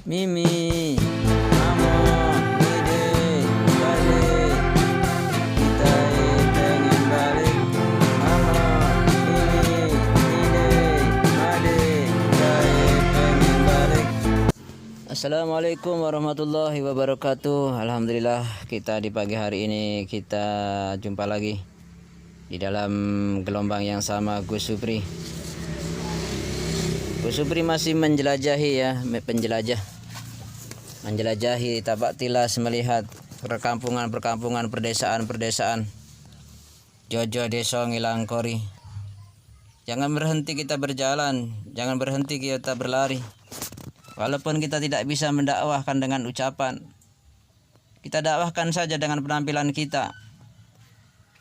Mimi, Mamo, Dede, balik. Kita pengen balik. Mamo, Mimi, Dede, balik. Kita pengen balik. Assalamualaikum warahmatullahi wabarakatuh. Alhamdulillah, kita di pagi hari ini kita jumpa lagi di dalam gelombang yang sama. Gus Supri masih menjelajahi menjelajahi Tabak Tilas, melihat perkampungan, perdesaan, Jojo Deso Ngilangkori. Jangan berhenti kita berjalan, jangan berhenti kita berlari. Walaupun kita tidak bisa mendakwahkan dengan ucapan, kita dakwahkan saja dengan penampilan kita.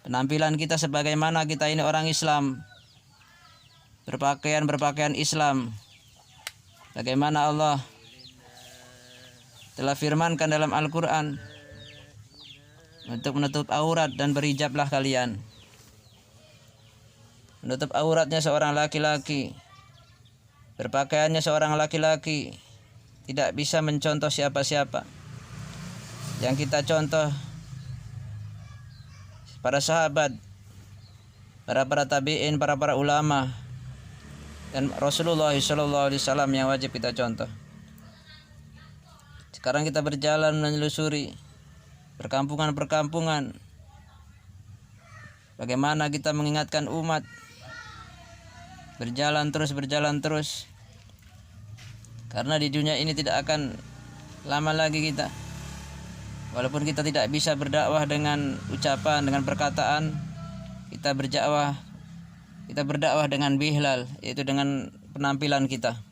Penampilan kita sebagaimana kita ini orang Islam, berpakaian Islam. Bagaimana Allah telah firmankan dalam Al-Quran untuk menutup aurat, dan berhijablah kalian. Menutup auratnya seorang laki-laki, berpakaiannya seorang laki-laki, tidak bisa mencontoh siapa-siapa. Yang kita contoh para sahabat, para tabi'in, para ulama, dan Rasulullah SAW yang wajib kita contoh. Sekarang kita berjalan menelusuri perkampungan, bagaimana kita mengingatkan umat, berjalan terus, karena di dunia ini tidak akan lama lagi kita. Walaupun kita tidak bisa berdakwah dengan ucapan, dengan perkataan, kita berdakwah dengan bihlal, yaitu dengan penampilan kita.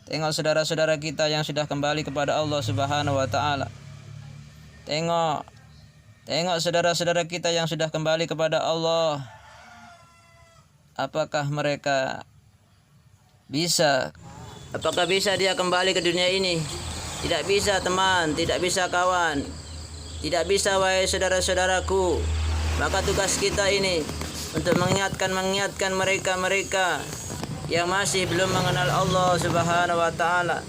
Tengok saudara-saudara kita yang sudah kembali kepada Allah Subhanahu wa taala. Tengok saudara-saudara kita yang sudah kembali kepada Allah. Apakah mereka bisa? Apakah bisa dia kembali ke dunia ini? Tidak bisa, teman, tidak bisa, kawan. Tidak bisa, wahai saudara-saudaraku. Maka tugas kita ini untuk mengingatkan mereka yang masih belum mengenal Allah Subhanahu wa taala,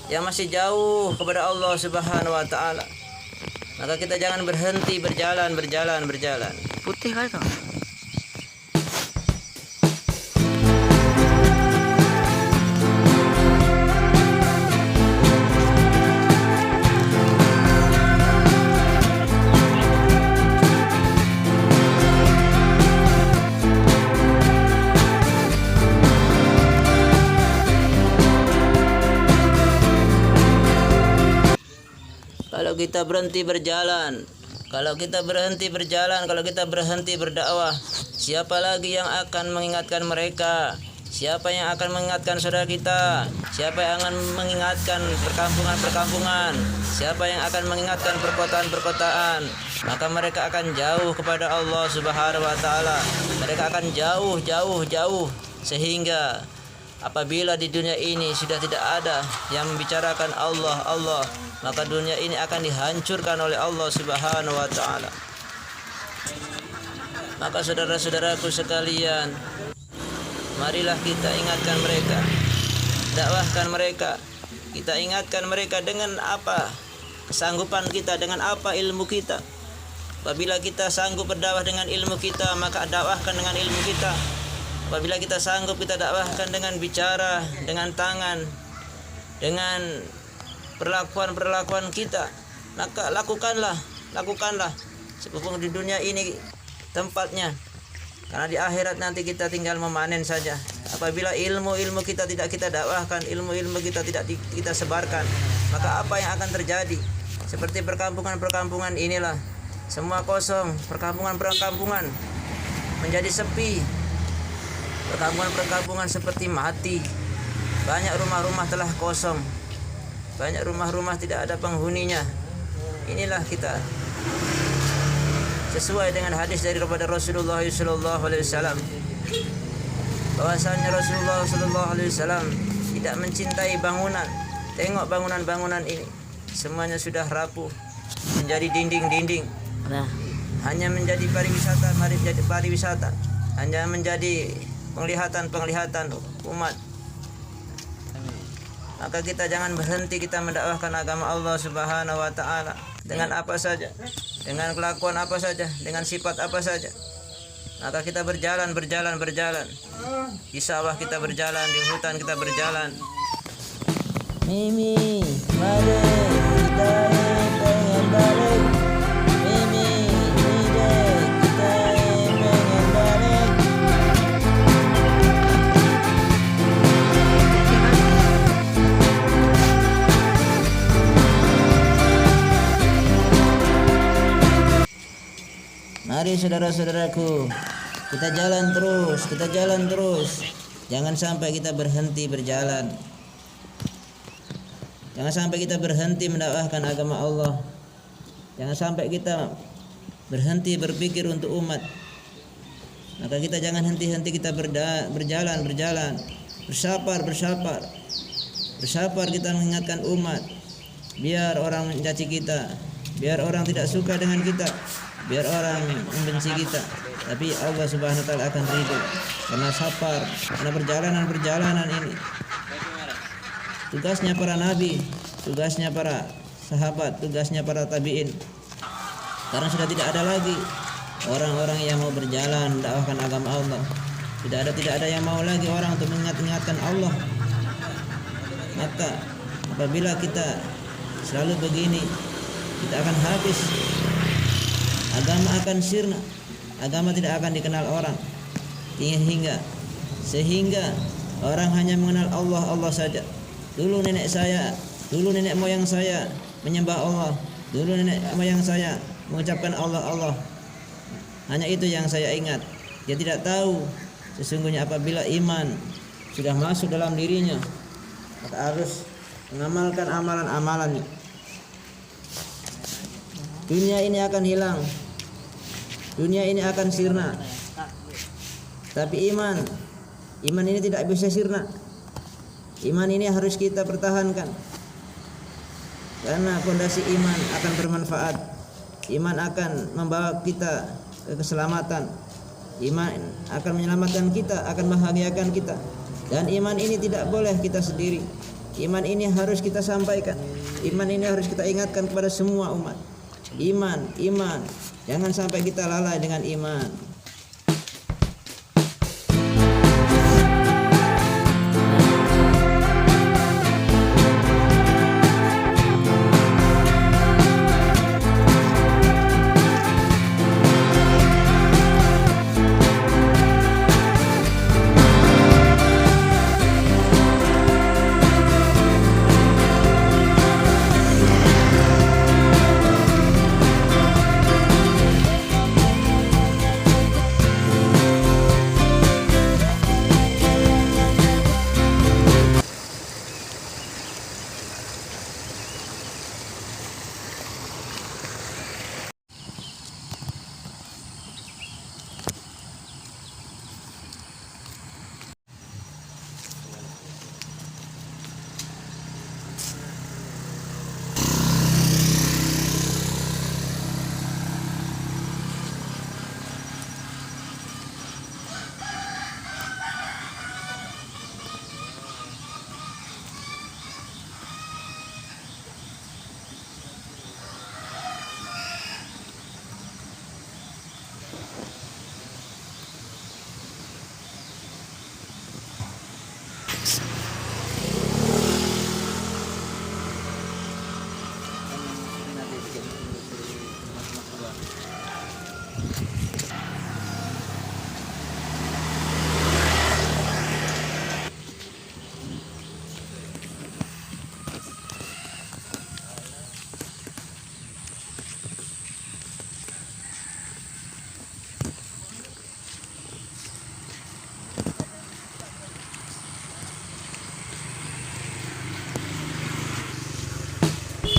yang masih jauh kepada Allah Subhanahu wa taala. Maka kita jangan berhenti berjalan. Putih kali tuh. Kalau kita berhenti berjalan, kalau kita berhenti berdakwah, siapa lagi yang akan mengingatkan mereka? Siapa yang akan mengingatkan saudara kita? Siapa yang akan mengingatkan perkampungan? Siapa yang akan mengingatkan perkotaan? Maka mereka akan jauh kepada Allah Subhanahu wa taala. Mereka akan jauh, sehingga apabila di dunia ini sudah tidak ada yang membicarakan Allah, maka dunia ini akan dihancurkan oleh Allah Subhanahu wa taala. Maka saudara-saudaraku sekalian, marilah kita ingatkan mereka, dakwahkan mereka. Kita ingatkan mereka dengan apa kesanggupan kita, dengan apa ilmu kita. Apabila kita sanggup berdakwah dengan ilmu kita, maka dakwahkan dengan ilmu kita. Apabila kita sanggup, kita dakwahkan dengan bicara, dengan tangan, dengan perlakuan kita, maka lakukanlah. Sebelum di dunia ini tempatnya, karena di akhirat nanti kita tinggal memanen saja. Apabila ilmu kita tidak kita dakwahkan, ilmu kita tidak kita sebarkan, maka apa yang akan terjadi? Seperti perkampungan inilah, semua kosong. Perkampungan menjadi sepi. Perkampungan seperti mati. Banyak rumah-rumah telah kosong. Banyak rumah-rumah tidak ada penghuninya. Inilah kita sesuai dengan hadis daripada Rasulullah SAW, bahwasanya Rasulullah SAW tidak mencintai bangunan. Tengok bangunan ini, semuanya sudah rapuh, menjadi dinding. Hanya menjadi pariwisata, hanya menjadi penglihatan umat. Maka kita jangan berhenti kita mendakwahkan agama Allah Subhanahu wa taala dengan apa saja, dengan kelakuan apa saja, dengan sifat apa saja. Maka kita berjalan. Di sawah kita berjalan, di hutan kita berjalan. Mimi, mari kita pengen balik. Mimi, kita pengen balik. Mari saudara-saudaraku, kita jalan terus. Jangan sampai kita berhenti berjalan. Jangan sampai kita berhenti mendakwahkan agama Allah. Jangan sampai kita berhenti berpikir untuk umat. Maka kita jangan henti-henti kita berjalan. Bersabar kita mengingatkan umat. Biar orang mencaci kita, biar orang tidak suka dengan kita, biar orang membenci kita, tapi Allah Subhanahu wa taala akan ridho karena sabar, karena perjalanan ini tugasnya para nabi, tugasnya para sahabat, tugasnya para tabi'in. Karena sudah tidak ada lagi orang-orang yang mau berjalan mendakwahkan agama Allah. Tidak ada yang mau lagi orang untuk mengingatkan Allah. Maka apabila kita selalu begini, kita akan habis. Agama akan sirna, agama tidak akan dikenal orang, sehingga orang hanya mengenal Allah saja. Dulu nenek moyang saya menyembah Allah, dulu nenek moyang saya mengucapkan Allah. Hanya itu yang saya ingat. Dia tidak tahu sesungguhnya apabila iman sudah masuk dalam dirinya, maka harus mengamalkan amalan-amalannya. Dunia ini akan hilang, dunia ini akan sirna, tapi iman ini tidak bisa sirna. Iman ini harus kita pertahankan, karena fondasi iman akan bermanfaat. Iman akan membawa kita ke keselamatan. Iman akan menyelamatkan kita, akan membahagiakan kita. Dan iman ini tidak boleh kita sendiri. Iman ini harus kita sampaikan. Iman ini harus kita ingatkan kepada semua umat. Iman, jangan sampai kita lalai dengan iman.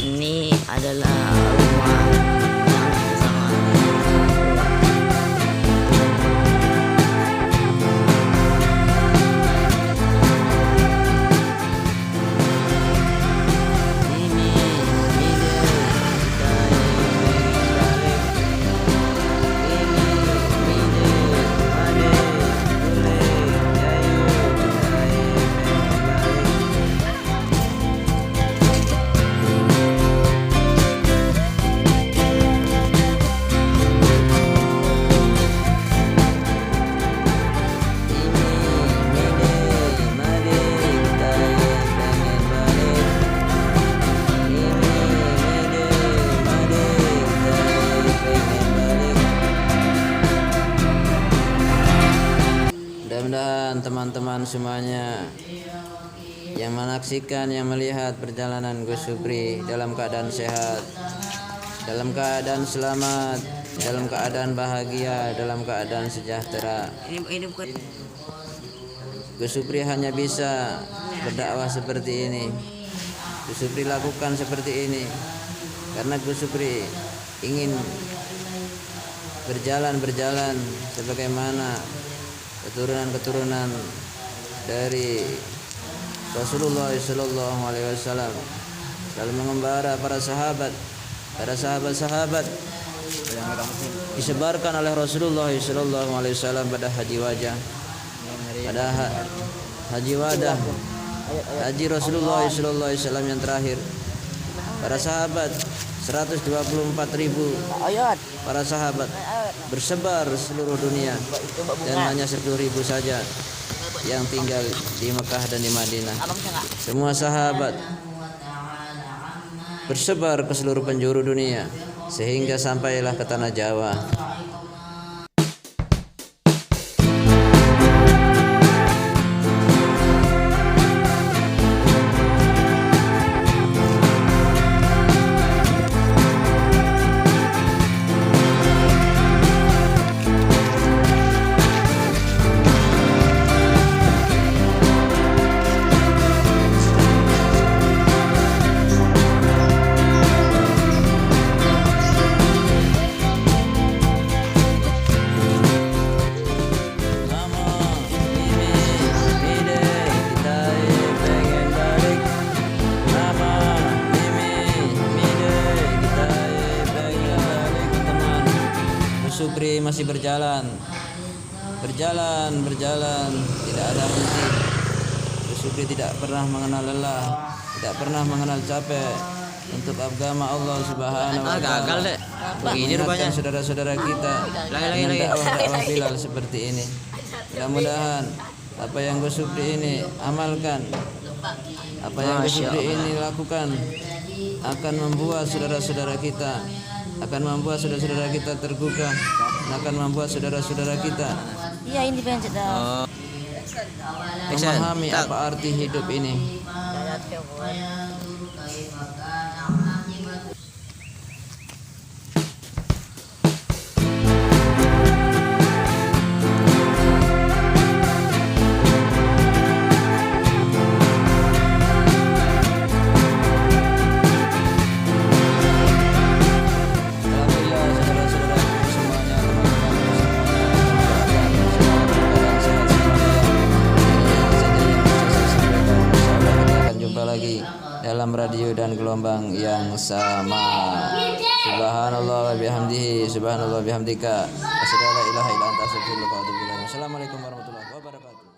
Ini adalah rumah yang sangat yang menyaksikan, yang melihat perjalanan Gus Supri dalam keadaan sehat, dalam keadaan selamat, dalam keadaan bahagia, dalam keadaan sejahtera. Ini bukan. Gus Supri hanya bisa berdakwah seperti ini. Gus Supri lakukan seperti ini karena Gus Supri ingin berjalan sebagaimana keturunan dari Rasulullah SAW, selalu mengembara para sahabat disebarkan oleh Rasulullah SAW pada haji wajah, pada haji wadah, haji Rasulullah SAW yang terakhir. Para sahabat 124.000 para sahabat bersebar seluruh dunia, dan hanya 10.000 saja yang tinggal di Mekah dan di Madinah. Semua sahabat bersebar ke seluruh penjuru dunia sehingga sampailah ke tanah Jawa. Supri masih berjalan, tidak ada henti. Supri tidak pernah mengenal lelah, tidak pernah mengenal capek untuk agama Allah Subhanahu wa Ta'ala. Mengingatkan saudara-saudara kita dengan dakwah Bilal seperti ini. Mudah-mudahan apa yang Gus Supri ini amalkan, apa yang Gus Supri ini lakukan akan membuat saudara-saudara kita tergugah, akan membuat saudara-saudara kita memahami apa arti hidup ini. Lagi dalam radio dan gelombang yang sama. Subhanallah wa bihamdihi, subhanallah wa bihamdika, asyhadu an la ilaha illa anta, astaghfiruka wa atubu ilaik. Assalamualaikum warahmatullahi wabarakatuh.